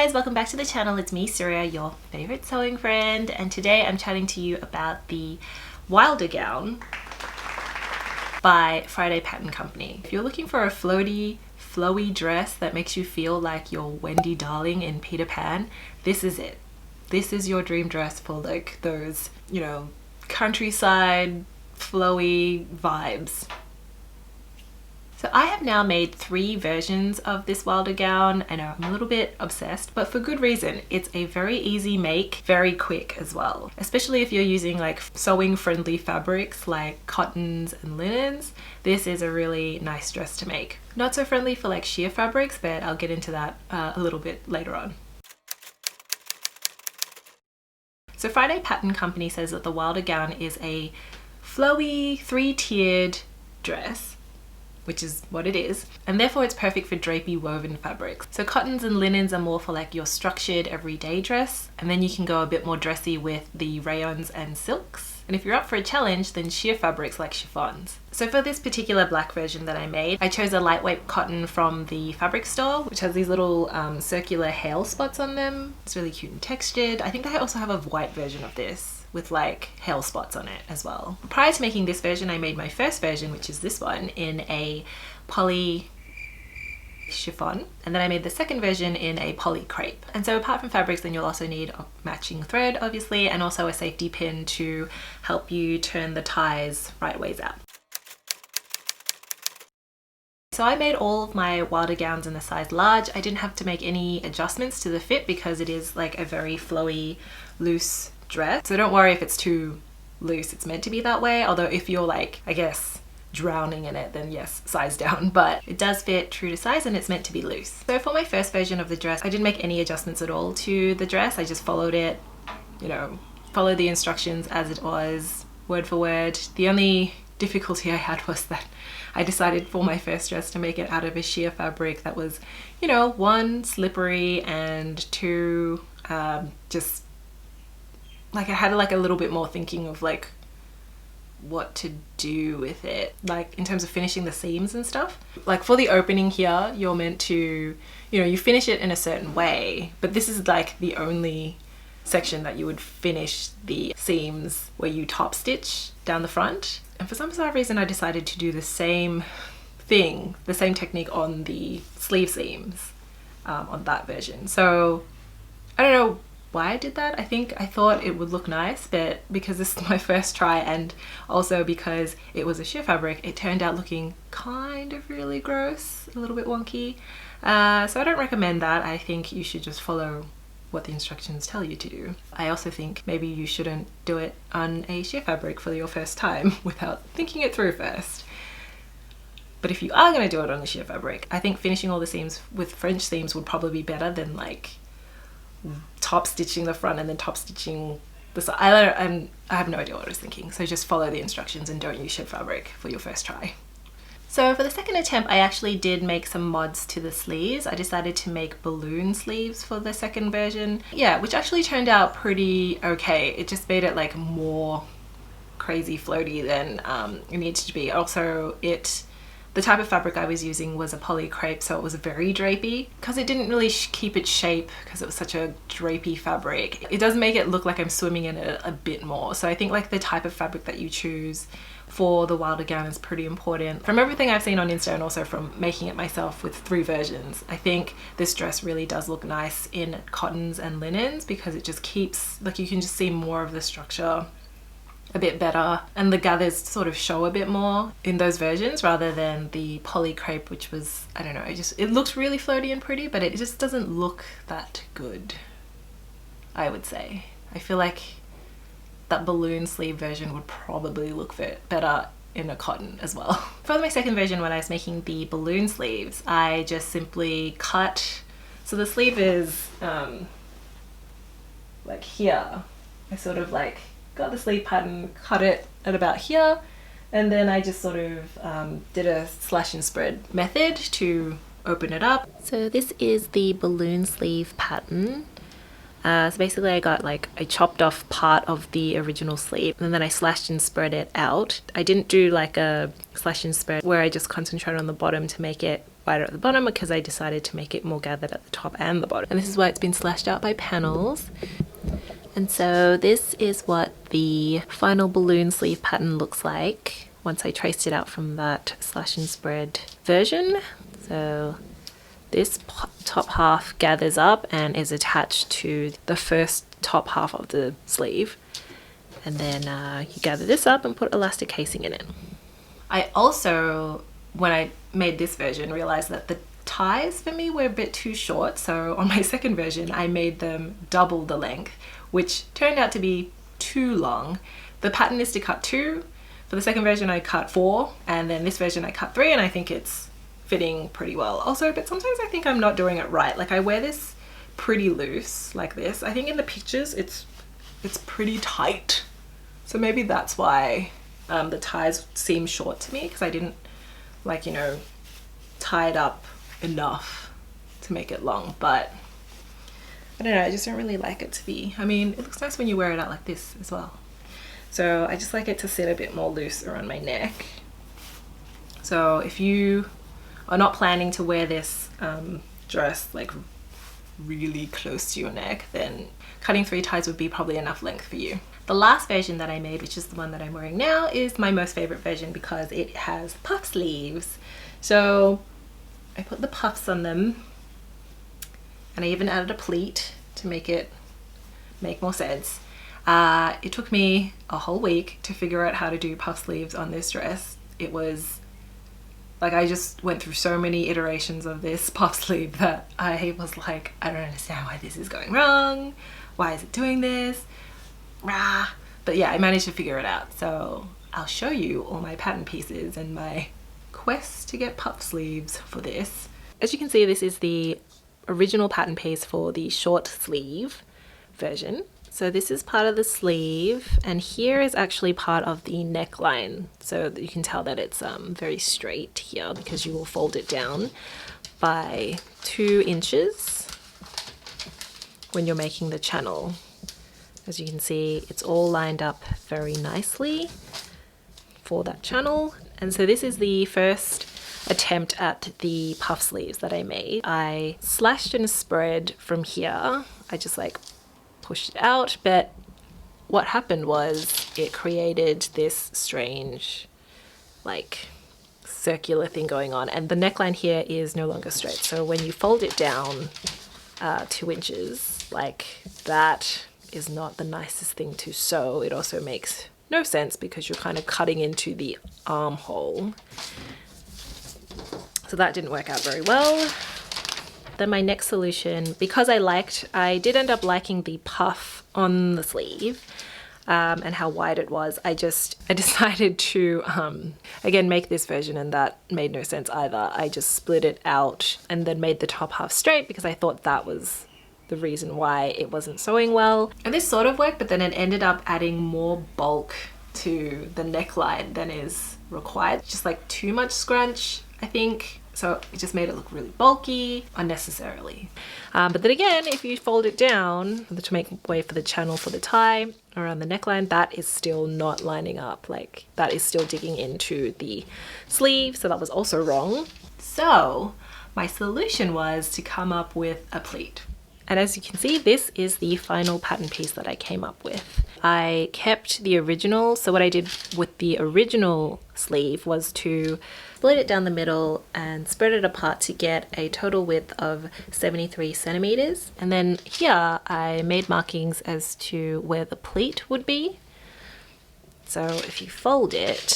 guys, welcome back to the channel. It's me, Surya, your favorite sewing friend, and today I'm chatting to you about the Wilder gown by Friday Pattern Company. If you're looking for a flowy dress that makes you feel like you're Wendy Darling in Peter Pan, this is it. This is your dream dress for like those, you know, countryside flowy vibes. So I have now made 3 versions of this Wilder gown. I know I'm a little bit obsessed, but for good reason. It's a very easy make, very quick as well. Especially if you're using like sewing friendly fabrics like cottons and linens. This is a really nice dress to make. Not so friendly for like sheer fabrics, but I'll get into that a little bit later on. So Friday Pattern Company says that the Wilder gown is a flowy 3-tiered dress, which is what it is, and therefore it's perfect for drapey woven fabrics. So cottons and linens are more for like your structured everyday dress, and then you can go a bit more dressy with the rayons and silks. And if you're up for a challenge, then sheer fabrics like chiffons. So for this particular black version that I made, I chose a lightweight cotton from the fabric store, which has these little circular hail spots on them. It's really cute and textured. I think I also have a white version of this with like hail spots on it as well. Prior to making this version, I made my first version, which is this one, in a poly chiffon, and then I made the second version in a poly crepe. And so apart from fabrics, then you'll also need a matching thread, obviously, and also a safety pin to help you turn the ties right ways out. So I made all of my Wilder gowns in a size large. I didn't have to make any adjustments to the fit because it is like a very flowy, loose dress. So don't worry if it's too loose, it's meant to be that way. Although if you're like, I guess, drowning in it, then yes, size down, but it does fit true to size and it's meant to be loose. So for my first version of the dress, I didn't make any adjustments at all to the dress. I just followed it, you know, followed the instructions as it was, word for word. The only difficulty I had was that I decided for my first dress to make it out of a sheer fabric that was, you know, 1, slippery, and 2, just like I had like a little bit more thinking of like what to do with it, like in terms of finishing the seams and stuff. Like for the opening here, you're meant to, you know, you finish it in a certain way, but this is like the only section that you would finish the seams where you top stitch down the front. And for some bizarre reason, I decided to do the same thing, the same technique on the sleeve seams on that version. So I don't know why I did that. I think I thought it would look nice, but because this is my first try and also because it was a sheer fabric, it turned out looking kind of really gross, a little bit wonky. So I don't recommend that. I think you should just follow what the instructions tell you to do. I also think maybe you shouldn't do it on a sheer fabric for your first time without thinking it through first. But if you are going to do it on the sheer fabric, I think finishing all the seams with French seams would probably be better than like top stitching the front and then top stitching the side. I have no idea what I was thinking, so just follow the instructions and don't use sheer fabric for your first try. So for the second attempt, I actually did make some mods to the sleeves. I decided to make balloon sleeves for the second version. Yeah, which actually turned out pretty okay. It just made it like more crazy floaty than it needed to be. Also, the type of fabric I was using was a poly crepe, so it was very drapey. Because it didn't really keep its shape because it was such a drapey fabric, it does make it look like I'm swimming in it a bit more. So I think like the type of fabric that you choose for the Wilder gown is pretty important. From everything I've seen on Insta and also from making it myself with 3 versions, I think this dress really does look nice in cottons and linens because it just keeps, like you can just see more of the structure a bit better, and the gathers sort of show a bit more in those versions rather than the poly crepe, which was, I don't know, it looks really floaty and pretty, but it just doesn't look that good, I would say. I feel like that balloon sleeve version would probably look better in a cotton as well. For my second version, when I was making the balloon sleeves, I just simply cut, so the sleeve is like here. I sort of like got the sleeve pattern, cut it at about here, and then I just sort of did a slash and spread method to open it up. So this is the balloon sleeve pattern. So basically I got like, I chopped off part of the original sleeve and then I slashed and spread it out. I didn't do like a slash and spread where I just concentrated on the bottom to make it wider at the bottom, because I decided to make it more gathered at the top and the bottom. And this is why it's been slashed out by panels. And so this is what the final balloon sleeve pattern looks like once I traced it out from that slash and spread version. So this top half gathers up and is attached to the first top half of the sleeve. And then you gather this up and put elastic casing in it. I also, when I made this version, realized that the ties for me were a bit too short. So on my second version, I made them double the length, which turned out to be too long. The pattern is to cut 2. For the second version, I cut 4, and then this version I cut 3, and I think it's fitting pretty well also. But sometimes I think I'm not doing it right. Like I wear this pretty loose like this. I think in the pictures it's pretty tight, so maybe that's why the ties seem short to me, because I didn't, like, you know, tie it up enough to make it long. But I don't know, I just don't really like it to be, I mean, it looks nice when you wear it out like this as well. So I just like it to sit a bit more loose around my neck. So if you are not planning to wear this dress like really close to your neck, then cutting 3 ties would be probably enough length for you. The last version that I made, which is the one that I'm wearing now, is my most favorite version because it has puff sleeves. So I put the puffs on them, and I even added a pleat to make it make more sense. It took me a whole week to figure out how to do puff sleeves on this dress. It was like, I just went through so many iterations of this puff sleeve that I was like, I don't understand why this is going wrong. Why is it doing this? Rah. But yeah, I managed to figure it out. So I'll show you all my pattern pieces and my quest to get puff sleeves for this. As you can see, this is the original pattern piece for the short sleeve version. So this is part of the sleeve, and here is actually part of the neckline. So you can tell that it's very straight here because you will fold it down by 2 inches when you're making the channel. As you can see, it's all lined up very nicely for that channel. And so this is the first attempt at the puff sleeves that I made. I slashed and spread from here. I just like pushed it out, but what happened was it created this strange like circular thing going on, and the neckline here is no longer straight. So when you fold it down 2 inches, like, that is not the nicest thing to sew. It also makes no sense because you're kind of cutting into the armhole. So that didn't work out very well. Then my next solution, because I did end up liking the puff on the sleeve and how wide it was, I decided to, again, make this version, and that made no sense either. I just split it out and then made the top half straight because I thought that was the reason why it wasn't sewing well. And this sort of worked, but then it ended up adding more bulk to the neckline than is required. Just like too much scrunch, I think. So it just made it look really bulky unnecessarily. But then again, if you fold it down to make way for the channel for the tie around the neckline, that is still not lining up. Like, that is still digging into the sleeve. So that was also wrong. So my solution was to come up with a pleat. And as you can see, this is the final pattern piece that I came up with. I kept the original. So what I did with the original sleeve was to split it down the middle and spread it apart to get a total width of 73 centimeters. And then here I made markings as to where the pleat would be. So if you fold it,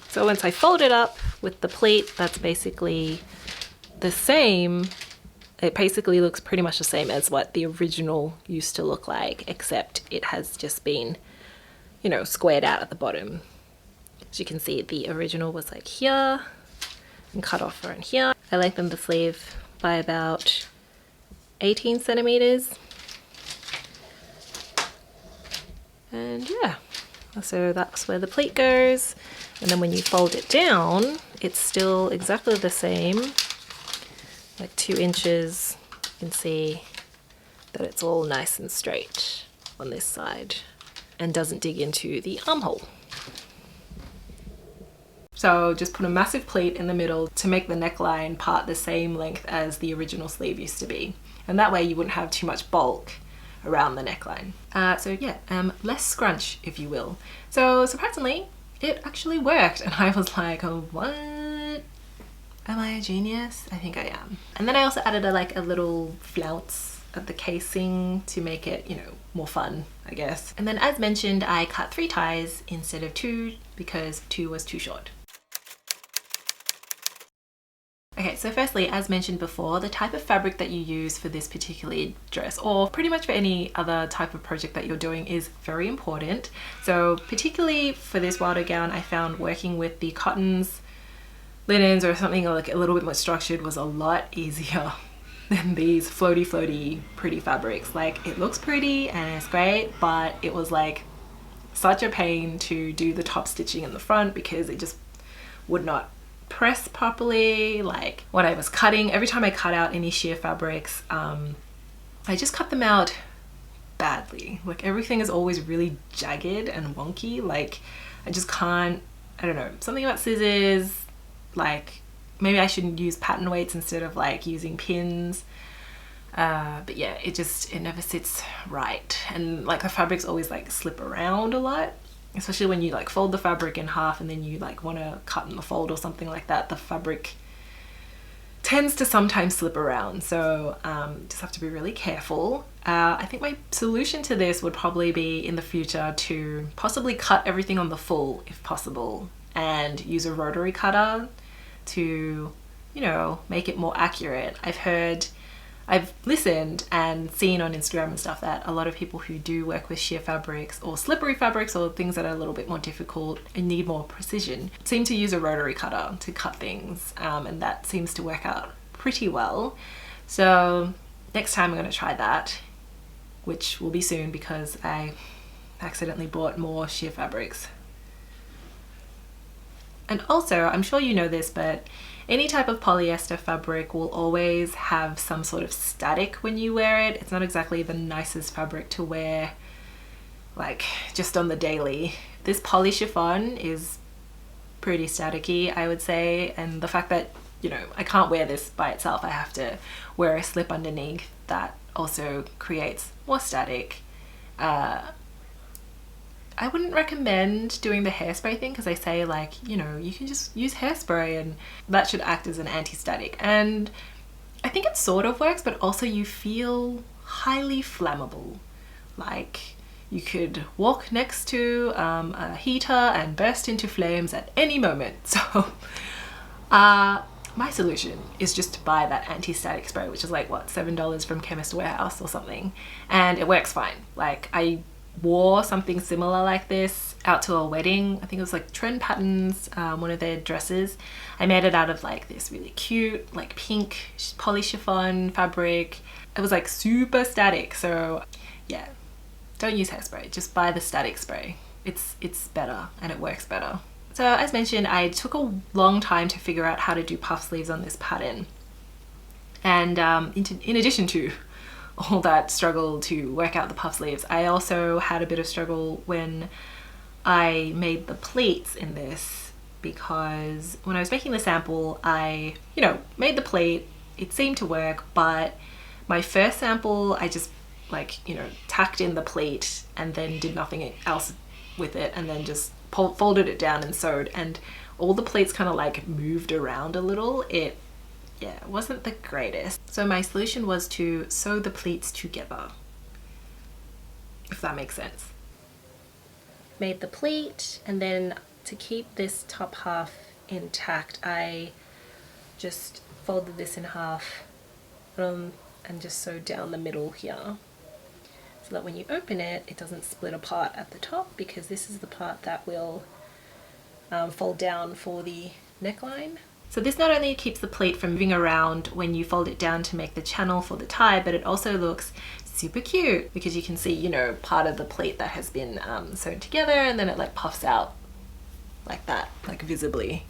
so once I fold it up with the pleat, that's basically the same. It basically looks pretty much the same as what the original used to look like, except it has just been, you know, squared out at the bottom. As you can see, the original was like here and cut off around here. I lengthened the sleeve by about 18 centimeters. And yeah, so that's where the pleat goes. And then when you fold it down, it's still exactly the same, like 2 inches. You can see that it's all nice and straight on this side and doesn't dig into the armhole. So just put a massive pleat in the middle to make the neckline part the same length as the original sleeve used to be. And that way you wouldn't have too much bulk around the neckline. So yeah, less scrunch, if you will. So surprisingly, it actually worked. And I was like, oh, what? Am I a genius? I think I am. And then I also added a little flounce at the casing to make it, you know, more fun, I guess. And then as mentioned, I cut 3 ties instead of 2 because 2 was too short. Okay, so firstly, as mentioned before, the type of fabric that you use for this particular dress, or pretty much for any other type of project that you're doing, is very important. So particularly for this wilder gown, I found working with the cottons, linens, or something like a little bit more structured was a lot easier than these floaty, pretty fabrics. Like, it looks pretty and it's great, but it was like such a pain to do the top stitching in the front because it just would not press properly. Like, when I was cutting, every time I cut out any sheer fabrics, I just cut them out badly. Like, everything is always really jagged and wonky. Like, I just can't, I don't know, something about scissors, like maybe I shouldn't use pattern weights instead of like using pins. But yeah, it never sits right. And like the fabrics always like slip around a lot. Especially when you like fold the fabric in half and then you like want to cut in the fold or something like that, the fabric tends to sometimes slip around. So just have to be really careful. I think my solution to this would probably be in the future to possibly cut everything on the full if possible and use a rotary cutter to, you know, make it more accurate. I've listened and seen on Instagram and stuff that a lot of people who do work with sheer fabrics or slippery fabrics or things that are a little bit more difficult and need more precision seem to use a rotary cutter to cut things, and that seems to work out pretty well. So next time I'm going to try that, which will be soon because I accidentally bought more sheer fabrics. And also, I'm sure you know this, but any type of polyester fabric will always have some sort of static when you wear it. It's not exactly the nicest fabric to wear, like, just on the daily. This poly chiffon is pretty staticky, I would say, and the fact that, you know, I can't wear this by itself, I have to wear a slip underneath, that also creates more static. I wouldn't recommend doing the hairspray thing because they say, like, you know, you can just use hairspray and that should act as an anti-static. And I think it sort of works, but also you feel highly flammable. Like, you could walk next to a heater and burst into flames at any moment. So my solution is just to buy that anti-static spray, which is like, what, $7 from Chemist Warehouse or something. And it works fine. Like, I wore something similar like this out to a wedding. I think it was like Trend Patterns, one of their dresses. I made it out of like this really cute like pink poly chiffon fabric. It was like super static. So yeah, don't use hairspray, just buy the static spray. It's better and it works better. So as mentioned, I took a long time to figure out how to do puff sleeves on this pattern. And in addition to all that struggle to work out the puff sleeves, I also had a bit of struggle when I made the pleats in this, because when I was making the sample, I, you know, made the pleat, it seemed to work, but my first sample, I just like, you know, tacked in the pleat and then did nothing else with it and then just folded it down and sewed, and all the pleats kind of like moved around a little. It wasn't the greatest. So my solution was to sew the pleats together, if that makes sense. Made the pleat, and then to keep this top half intact, I just folded this in half and just sewed down the middle here, so that when you open it, it doesn't split apart at the top, because this is the part that will fold down for the neckline. So this not only keeps the pleat from moving around when you fold it down to make the channel for the tie, but it also looks super cute because you can see, you know, part of the pleat that has been sewn together, and then it like puffs out like that, like visibly.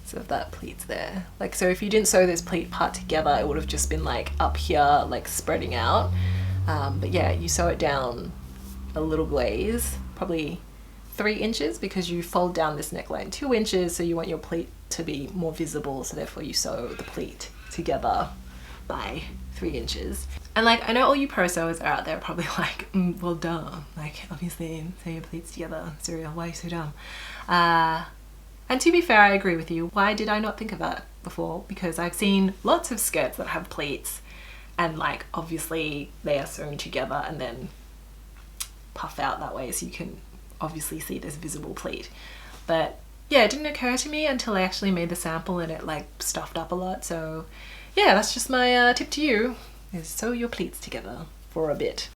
So that pleat's there. Like, so if you didn't sew this pleat part together, it would have just been like up here, like spreading out. But yeah, you sew it down a little glaze, probably 3 inches, because you fold down this neckline 2 inches, so you want your pleat to be more visible, so therefore you sew the pleat together by 3 inches. And like, I know all you pro sewers are out there probably like, well duh, like obviously sew your pleats together, Cyril, why are you so dumb? And to be fair, I agree with you. Why did I not think of that before? Because I've seen lots of skirts that have pleats and like obviously they are sewn together and then puff out that way, so you can obviously see this visible pleat. But yeah, it didn't occur to me until I actually made the sample and it like stuffed up a lot. So yeah, that's just my tip to you, is sew your pleats together for a bit.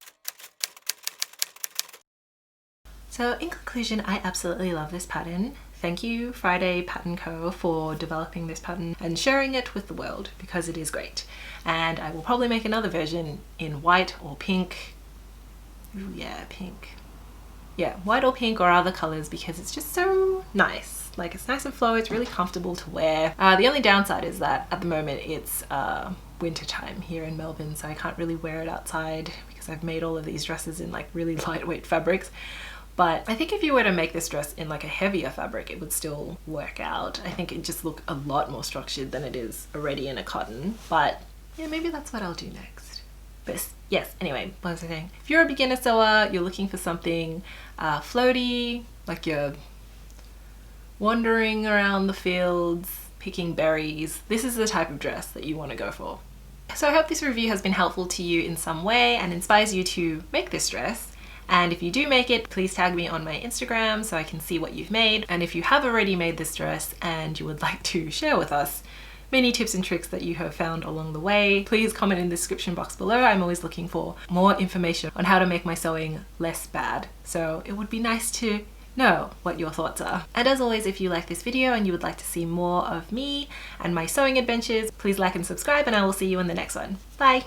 So in conclusion, I absolutely love this pattern. Thank you Friday Pattern Co for developing this pattern and sharing it with the world, because it is great. And I will probably make another version in white or pink. Ooh, yeah, pink. Yeah, white or pink or other colors, because it's just so nice. Like, it's nice and flowy, it's really comfortable to wear. The only downside is that at the moment it's winter time here in Melbourne, so I can't really wear it outside because I've made all of these dresses in like really lightweight fabrics. But I think if you were to make this dress in like a heavier fabric, it would still work out. I think it'd just look a lot more structured than it is already in a cotton. But yeah, maybe that's what I'll do next. But yes, anyway, what was I saying? If you're a beginner sewer, you're looking for something floaty, like you're wandering around the fields, picking berries, this is the type of dress that you want to go for. So I hope this review has been helpful to you in some way and inspires you to make this dress. And if you do make it, please tag me on my Instagram so I can see what you've made. And if you have already made this dress and you would like to share with us many tips and tricks that you have found along the way, please comment in the description box below. I'm always looking for more information on how to make my sewing less bad. So it would be nice to know what your thoughts are. And as always, if you like this video and you would like to see more of me and my sewing adventures, please like and subscribe, and I will see you in the next one. Bye!